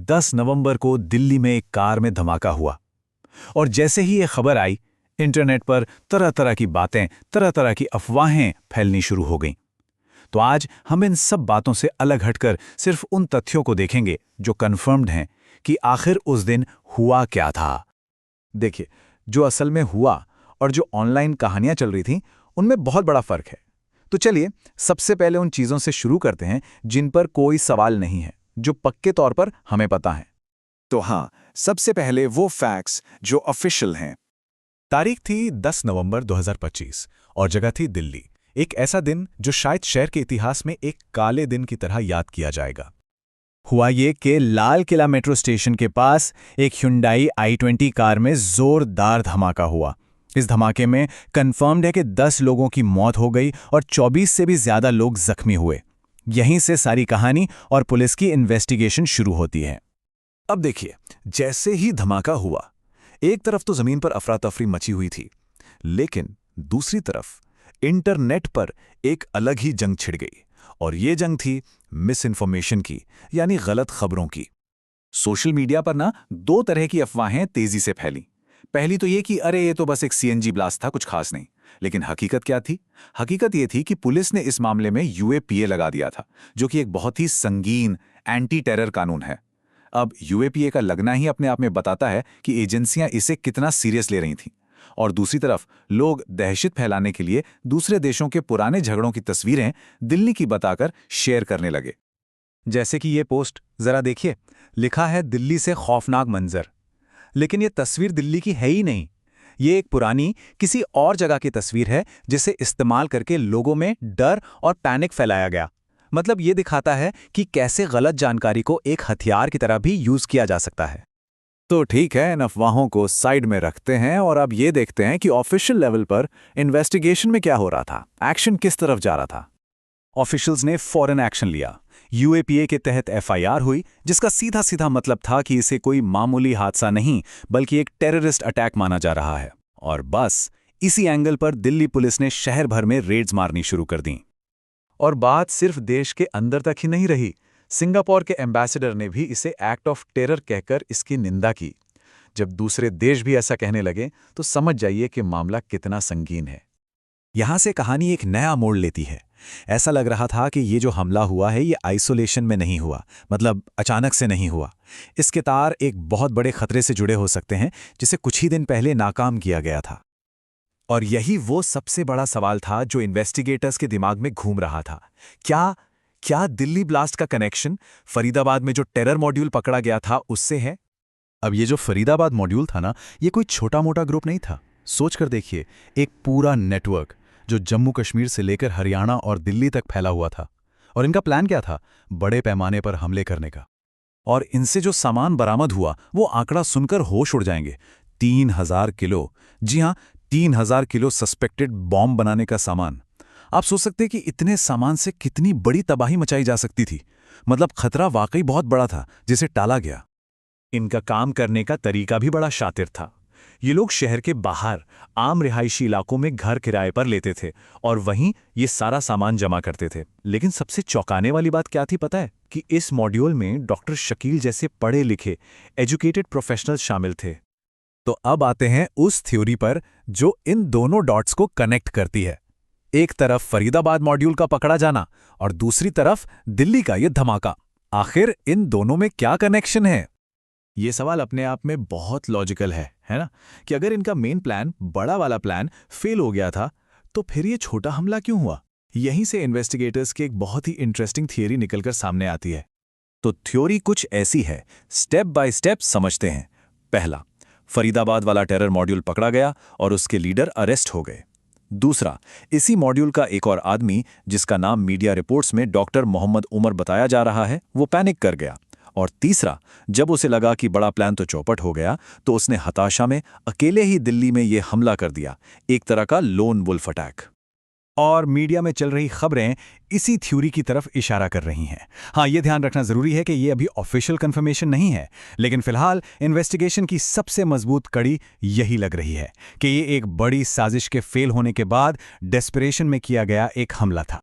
10 नवंबर को दिल्ली में एक कार में धमाका हुआ। और जैसे ही ये खबर आई, इंटरनेट पर तरह तरह की बातें, तरह तरह की अफवाहें फैलनी शुरू हो गईं। तो आज हम इन सब बातों से अलग हटकर सिर्फ उन तथ्यों को देखेंगे जो कन्फर्म्ड हैं कि आखिर उस दिन हुआ क्या था। देखिए, जो असल में हुआ और जो ऑनलाइन कहानियां चल रही थीं, उनमें बहुत बड़ा फर्क है। तो चलिए सबसे पहले उन चीजों से शुरू करते हैं जिन पर कोई सवाल नहीं है, जो पक्के तौर पर हमें पता है। तो हाँ, सबसे पहले वो फैक्ट्स जो ऑफिशियल हैं। तारीख थी 10 नवंबर 2025 और जगह थी दिल्ली। एक ऐसा दिन जो शायद शहर के इतिहास में एक काले दिन की तरह याद किया जाएगा। हुआ ये कि लाल किला मेट्रो स्टेशन के पास एक Hyundai i20 कार में जोरदार धमाका हुआ। इस धमाके में कंफर्म्ड है कि 10 लोगों की मौत हो गई और 24 से भी ज्यादा लोग जख्मी हुए। यहीं से सारी कहानी और पुलिस की इन्वेस्टिगेशन शुरू होती है। अब देखिए, जैसे ही धमाका हुआ, एक तरफ तो जमीन पर अफरा तफरी मची हुई थी, लेकिन दूसरी तरफ इंटरनेट पर एक अलग ही जंग छिड़ गई। और ये जंग थी मिस इन्फॉर्मेशन की, यानी गलत खबरों की। सोशल मीडिया पर ना दो तरह की अफवाहें तेजी से फैली। पहली तो ये कि अरे ये तो बस एक CNG ब्लास्ट था, कुछ खास नहीं। लेकिन हकीकत क्या थी? हकीकत ये थी कि पुलिस ने इस मामले में UAPA लगा दिया था, जो कि एक बहुत ही संगीन एंटी टेरर कानून है। अब UAPA का लगना ही अपने आप में बताता है कि एजेंसियां इसे कितना सीरियस ले रही थीं। और दूसरी तरफ लोग दहशत फैलाने के लिए दूसरे देशों के पुराने झगड़ों की तस्वीरें दिल्ली की बताकर शेयर करने लगे। जैसे कि ये पोस्ट जरा देखिए, लिखा है दिल्ली से खौफनाक मंजर। लेकिन ये तस्वीर दिल्ली की है ही नहीं। ये एक पुरानी किसी और जगह की तस्वीर है जिसे इस्तेमाल करके लोगों में डर और पैनिक फैलाया गया। मतलब ये दिखाता है कि कैसे गलत जानकारी को एक हथियार की तरह भी यूज किया जा सकता है। तो ठीक है, इन अफवाहों को साइड में रखते हैं और अब ये देखते हैं कि ऑफिशियल लेवल पर इन्वेस्टिगेशन में क्या हो रहा था, एक्शन किस तरफ जा रहा था। ऑफिशियल्स ने फौरन एक्शन लिया। UAPA के तहत FIR हुई, जिसका सीधा सीधा मतलब था कि इसे कोई मामूली हादसा नहीं बल्कि एक टेररिस्ट अटैक माना जा रहा है। और बस इसी एंगल पर दिल्ली पुलिस ने शहर भर में रेड्स मारनी शुरू कर दी। और बात सिर्फ देश के अंदर तक ही नहीं रही। सिंगापुर के एम्बेसडर ने भी इसे एक्ट ऑफ टेरर कहकर इसकी निंदा की। जब दूसरे देश भी ऐसा कहने लगे तो समझ जाइए कि मामला कितना संगीन है। यहां से कहानी एक नया मोड़ लेती है। ऐसा लग रहा था कि ये जो हमला हुआ है ये आइसोलेशन में नहीं हुआ, मतलब अचानक से नहीं हुआ। इसके तार एक बहुत बड़े खतरे से जुड़े हो सकते हैं जिसे कुछ ही दिन पहले नाकाम किया गया था। और यही वो सबसे बड़ा सवाल था जो इन्वेस्टिगेटर्स के दिमाग में घूम रहा था। क्या दिल्ली ब्लास्ट का कनेक्शन फरीदाबाद में जो टेरर मॉड्यूल पकड़ा गया था उससे है? अब ये जो फरीदाबाद मॉड्यूल था ना, ये कोई छोटा मोटा ग्रुप नहीं था। सोच कर देखिए, एक पूरा नेटवर्क जो जम्मू कश्मीर से लेकर हरियाणा और दिल्ली तक फैला हुआ था। और इनका प्लान क्या था? बड़े पैमाने पर हमले करने का। और इनसे जो सामान बरामद हुआ वो आंकड़ा सुनकर होश उड़ जाएंगे। 3000 किलो, जी हां, 3000 किलो सस्पेक्टेड बॉम्ब बनाने का सामान। आप सोच सकते हैं कि इतने सामान से कितनी बड़ी तबाही मचाई जा सकती थी। मतलब खतरा वाकई बहुत बड़ा था जिसे टाला गया। इनका काम करने का तरीका भी बड़ा शातिर था। ये लोग शहर के बाहर आम रिहायशी इलाकों में घर किराए पर लेते थे और वहीं ये सारा सामान जमा करते थे। लेकिन सबसे चौंकाने वाली बात क्या थी पता है? कि इस मॉड्यूल में डॉक्टर शकील जैसे पढ़े लिखे एजुकेटेड प्रोफेशनल शामिल थे। तो अब आते हैं उस थ्योरी पर जो इन दोनों डॉट्स को कनेक्ट करती है। एक तरफ फरीदाबाद मॉड्यूल का पकड़ा जाना और दूसरी तरफ दिल्ली का ये धमाका। आखिर इन दोनों में क्या कनेक्शन है? ये सवाल अपने आप में बहुत लॉजिकल है ना? कि अगर इनका मेन प्लान, बड़ा वाला प्लान फेल हो गया था तो फिर ये छोटा हमला क्यों हुआ? यहीं से इन्वेस्टिगेटर्स की एक बहुत ही इंटरेस्टिंग थियरी निकलकर सामने आती है। तो थ्योरी कुछ ऐसी है, स्टेप बाय स्टेप समझते हैं। पहला, फरीदाबाद वाला टेरर मॉड्यूल पकड़ा गया और उसके लीडर अरेस्ट हो गए। दूसरा, इसी मॉड्यूल का एक और आदमी जिसका नाम मीडिया रिपोर्ट्स में डॉक्टर मोहम्मद उमर बताया जा रहा है, वो पैनिक कर गया। और तीसरा, जब उसे लगा कि बड़ा प्लान तो चौपट हो गया तो उसने हताशा में अकेले ही दिल्ली में ये हमला कर दिया, एक तरह का लोन वुल्फ अटैक। और मीडिया में चल रही खबरें इसी थ्योरी की तरफ इशारा कर रही हैं। हाँ, ये ध्यान रखना जरूरी है कि ये अभी ऑफिशियल कंफर्मेशन नहीं है, लेकिन फिलहाल इन्वेस्टिगेशन की सबसे मजबूत कड़ी यही लग रही है कि ये एक बड़ी साजिश के फेल होने के बाद डेस्परेशन में किया गया एक हमला था।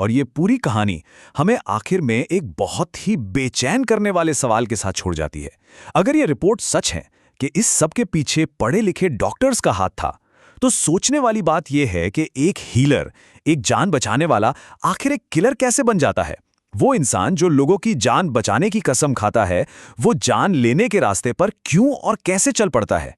और ये पूरी कहानी हमें आखिर में एक बहुत ही बेचैन करने वाले सवाल के साथ छोड़ जाती है। अगर ये रिपोर्ट सच है कि इस सब के पीछे पढ़े लिखे डॉक्टर्स का हाथ था, तो सोचने वाली बात यह है कि एक हीलर, एक जान बचाने वाला, आखिर एक किलर कैसे बन जाता है? वो इंसान जो लोगों की जान बचाने की कसम खाता है, वो जान लेने के रास्ते पर क्यों और कैसे चल पड़ता है?